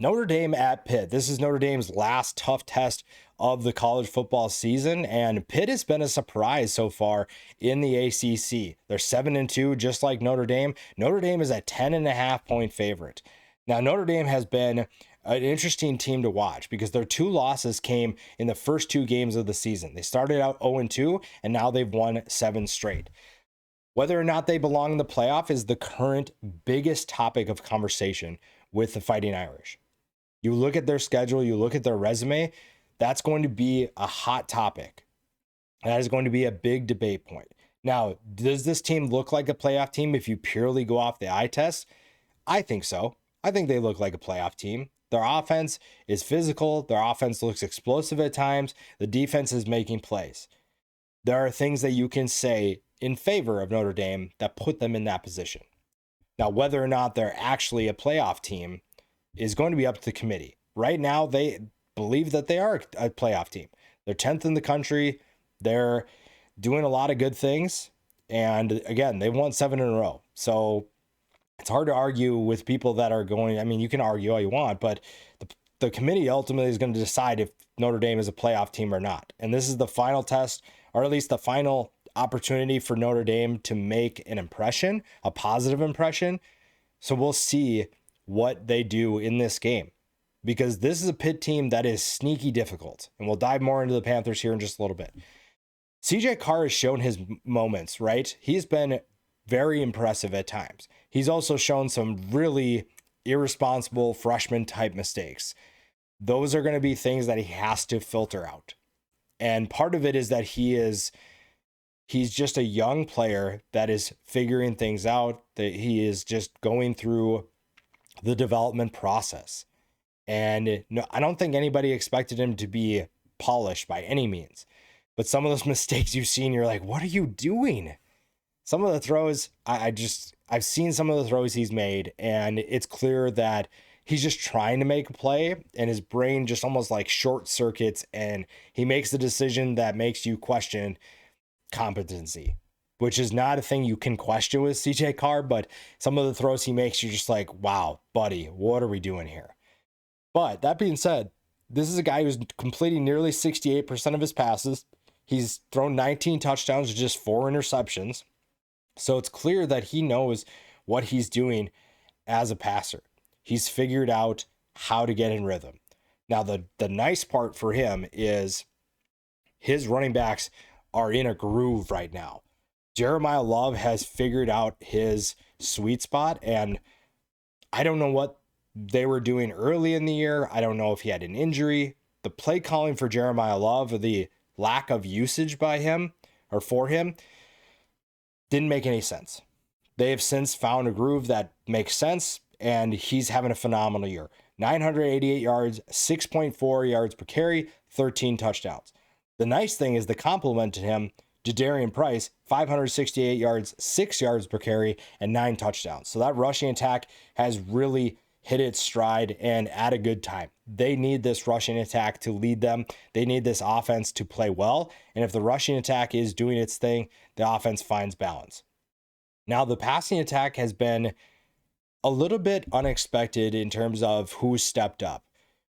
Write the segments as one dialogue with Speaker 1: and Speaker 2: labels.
Speaker 1: Notre Dame at Pitt. This is Notre Dame's last tough test of the college football season, and Pitt has been a surprise so far in the ACC. They're 7-2, just like Notre Dame. Notre Dame is a 10.5-point favorite. Now, Notre Dame has been an interesting team to watch because their two losses came in the first two games of the season. They started out 0-2, and now they've won 7 straight. Whether or not they belong in the playoff is the current biggest topic of conversation with the Fighting Irish. You look at their schedule, you look at their resume, that's going to be a hot topic. That is going to be a big debate point. Now, does this team look like a playoff team if you purely go off the eye test? I think so. I think they look like a playoff team. Their offense is physical. Their offense looks explosive at times. The defense is making plays. There are things that you can say in favor of Notre Dame that put them in that position. Now, whether or not they're actually a playoff team is going to be up to the committee. Right now, they believe that they are a playoff team. They're 10th in the country. They're doing a lot of good things. And again, they've won 7 in a row. So it's hard to argue with people that are going, I mean, you can argue all you want, but the committee ultimately is going to decide if Notre Dame is a playoff team or not. And this is the final test, or at least the final opportunity for Notre Dame to make an impression, a positive impression. So we'll see what they do in this game, because this is a Pitt team that is sneaky difficult. And we'll dive more into the Panthers here in just a little bit. CJ Carr has shown his moments, right? He's been very impressive at times. He's also shown some really irresponsible freshman type mistakes. Those are going to be things that he has to filter out. And part of it is that he's just a young player that is figuring things out, that he is just going through the development process. And no, I don't think anybody expected him to be polished by any means. But some of those mistakes you've seen, you're like, what are you doing? Some of the throws, I've seen some of the throws he's made, and it's clear that he's just trying to make a play, and his brain just almost like short circuits, and he makes the decision that makes you question competency, which is not a thing you can question with CJ Carr, but some of the throws he makes, you're just like, wow, buddy, what are we doing here? But that being said, this is a guy who's completing nearly 68% of his passes. He's thrown 19 touchdowns, just 4 interceptions. So it's clear that he knows what he's doing as a passer. He's figured out how to get in rhythm. Now, the nice part for him is his running backs are in a groove right now. Jeremiah Love has figured out his sweet spot, and I don't know what they were doing early in the year. I don't know if he had an injury. The play calling for Jeremiah Love, or the lack of usage by him or for him, didn't make any sense. They have since found a groove that makes sense, and he's having a phenomenal year. 988 yards, 6.4 yards per carry, 13 touchdowns. The nice thing is the compliment to him, Jadarian Price, 568 yards, 6 yards per carry, and 9 touchdowns. So that rushing attack has really hit its stride and at a good time. They need this rushing attack to lead them. They need this offense to play well. And if the rushing attack is doing its thing, the offense finds balance. Now, the passing attack has been a little bit unexpected in terms of who's stepped up.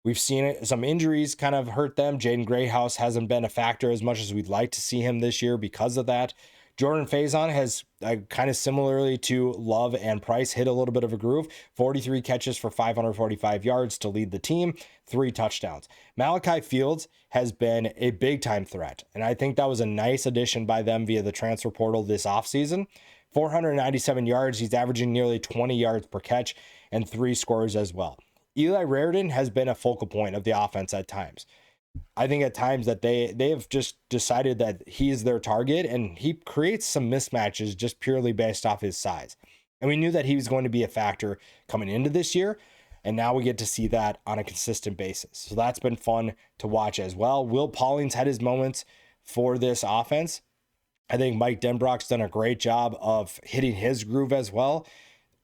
Speaker 1: We've seen some injuries kind of hurt them. Jaden Grayhouse hasn't been a factor as much as we'd like to see him this year because of that. Jordan Faison has kind of similarly to Love and Price hit a little bit of a groove. 43 catches for 545 yards to lead the team, 3 touchdowns. Malachi Fields has been a big time threat, and I think that was a nice addition by them via the transfer portal this offseason. 497 yards, he's averaging nearly 20 yards per catch and 3 scores as well. Eli Raridan has been a focal point of the offense at times. I think at times that they have just decided that he is their target, and he creates some mismatches just purely based off his size. And we knew that he was going to be a factor coming into this year, and now we get to see that on a consistent basis. So that's been fun to watch as well. Will Pauling's had his moments for this offense. I think Mike Denbrock's done a great job of hitting his groove as well.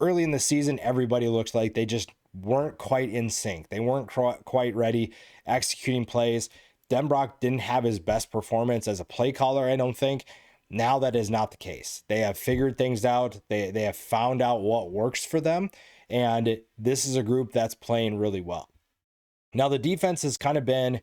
Speaker 1: Early in the season, everybody looked like they just weren't quite in sync. They weren't quite ready executing plays. Denbrock didn't have his best performance as a play caller, I don't think. Now that is not the case. They have figured things out. They have found out what works for them. And this is a group that's playing really well. Now, the defense has kind of been,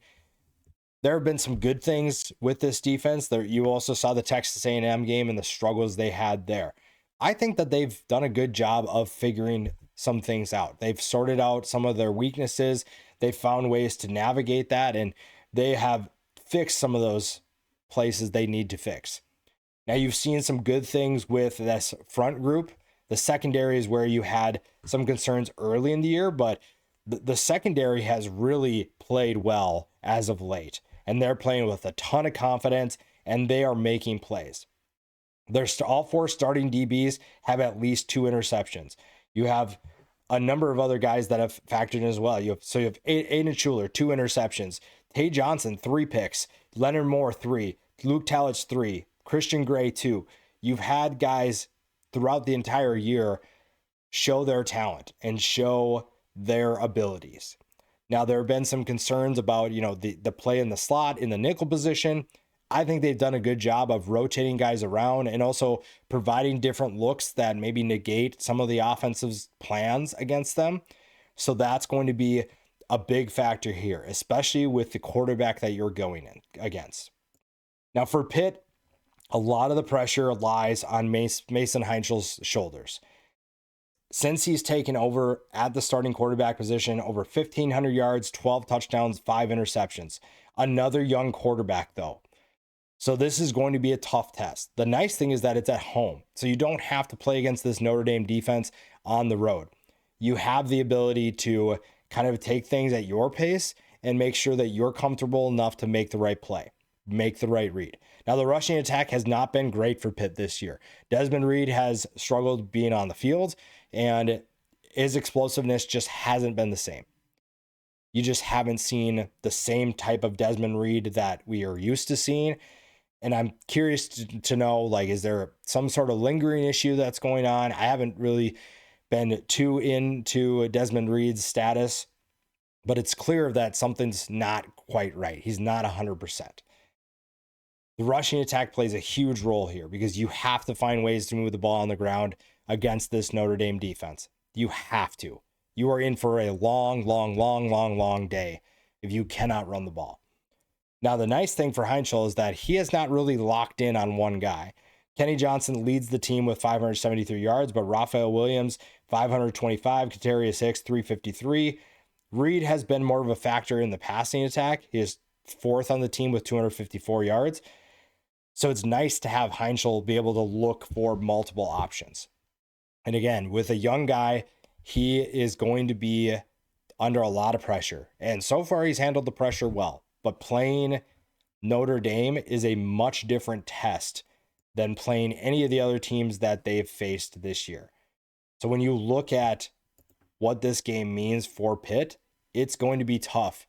Speaker 1: there have been some good things with this defense. There, you also saw the Texas A&M game and the struggles they had there. I think that they've done a good job of figuring some things out. They've sorted out some of their weaknesses. They've found ways to navigate that, and they have fixed some of those places they need to fix. Now, you've seen some good things with this front group. The secondary is where you had some concerns early in the year, but the secondary has really played well as of late, and they're playing with a ton of confidence, and they are making plays. All four starting DBs have at least 2 interceptions. You have a number of other guys that have factored in as well. You have Aiden Schuler, 2 interceptions. Tay Johnson, 3 picks. Leonard Moore, 3. Luke Talich, 3. Christian Gray, 2. You've had guys throughout the entire year show their talent and show their abilities. Now, there have been some concerns about, the play in the slot, in the nickel position. I think they've done a good job of rotating guys around and also providing different looks that maybe negate some of the offensive plans against them. So that's going to be a big factor here, especially with the quarterback that you're going in against. Now, for Pitt, a lot of the pressure lies on Mason Heinzel's shoulders. Since he's taken over at the starting quarterback position, over 1,500 yards, 12 touchdowns, 5 interceptions. Another young quarterback, though. So this is going to be a tough test. The nice thing is that it's at home, so you don't have to play against this Notre Dame defense on the road. You have the ability to kind of take things at your pace and make sure that you're comfortable enough to make the right play, make the right read. Now, the rushing attack has not been great for Pitt this year. Desmond Reed has struggled being on the field, and his explosiveness just hasn't been the same. You just haven't seen the same type of Desmond Reed that we are used to seeing. And I'm curious to know, is there some sort of lingering issue that's going on? I haven't really been too into Desmond Reed's status, but it's clear that something's not quite right. He's not 100%. The rushing attack plays a huge role here because you have to find ways to move the ball on the ground against this Notre Dame defense. You have to. You are in for a long day if you cannot run the ball. Now, the nice thing for Heinzel is that he has not really locked in on one guy. Kenny Johnson leads the team with 573 yards, but Raphael Williams, 525, Katarius Hicks, 353. Reed has been more of a factor in the passing attack. He is 4th on the team with 254 yards. So it's nice to have Heinzel be able to look for multiple options. And again, with a young guy, he is going to be under a lot of pressure. And so far, he's handled the pressure well. But playing Notre Dame is a much different test than playing any of the other teams that they've faced this year. So when you look at what this game means for Pitt, it's going to be tough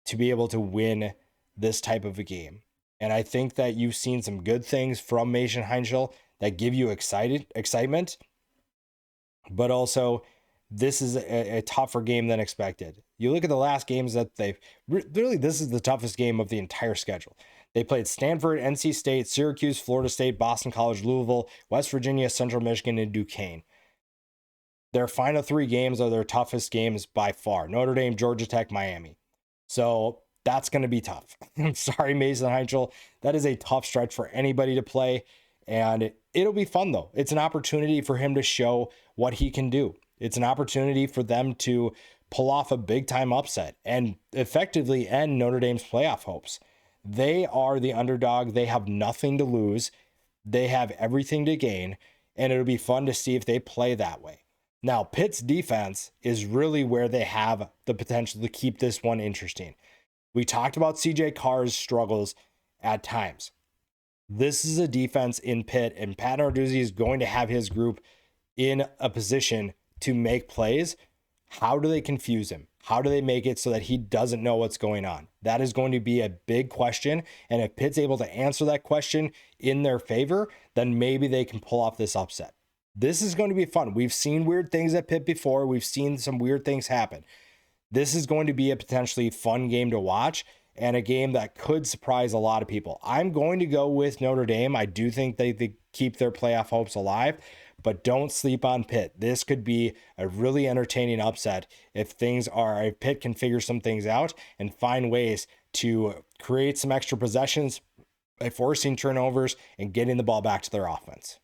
Speaker 1: to be able to win this type of a game. And I think that you've seen some good things from Mason Heinzel that give you excitement, but also this is a tougher game than expected. You look at the last games that this is the toughest game of the entire schedule. They played Stanford, NC State, Syracuse, Florida State, Boston College, Louisville, West Virginia, Central Michigan, and Duquesne. Their final 3 games are their toughest games by far. Notre Dame, Georgia Tech, Miami. So that's going to be tough. I'm sorry, Mason Heinzel. That is a tough stretch for anybody to play. And it'll be fun, though. It's an opportunity for him to show what he can do. It's an opportunity for them to pull off a big-time upset and effectively end Notre Dame's playoff hopes. They are the underdog. They have nothing to lose. They have everything to gain, and it'll be fun to see if they play that way. Now, Pitt's defense is really where they have the potential to keep this one interesting. We talked about CJ Carr's struggles at times. This is a defense in Pitt, and Pat Narduzzi is going to have his group in a position to make plays. How do they confuse him? How do they make it so that he doesn't know what's going on? That is going to be a big question. And if Pitt's able to answer that question in their favor, then maybe they can pull off this upset. This is going to be fun. We've seen weird things at Pitt before. We've seen some weird things happen. This is going to be a potentially fun game to watch and a game that could surprise a lot of people. I'm going to go with Notre Dame. I do think they keep their playoff hopes alive, but don't sleep on Pitt. This could be a really entertaining upset if Pitt can figure some things out and find ways to create some extra possessions by forcing turnovers and getting the ball back to their offense.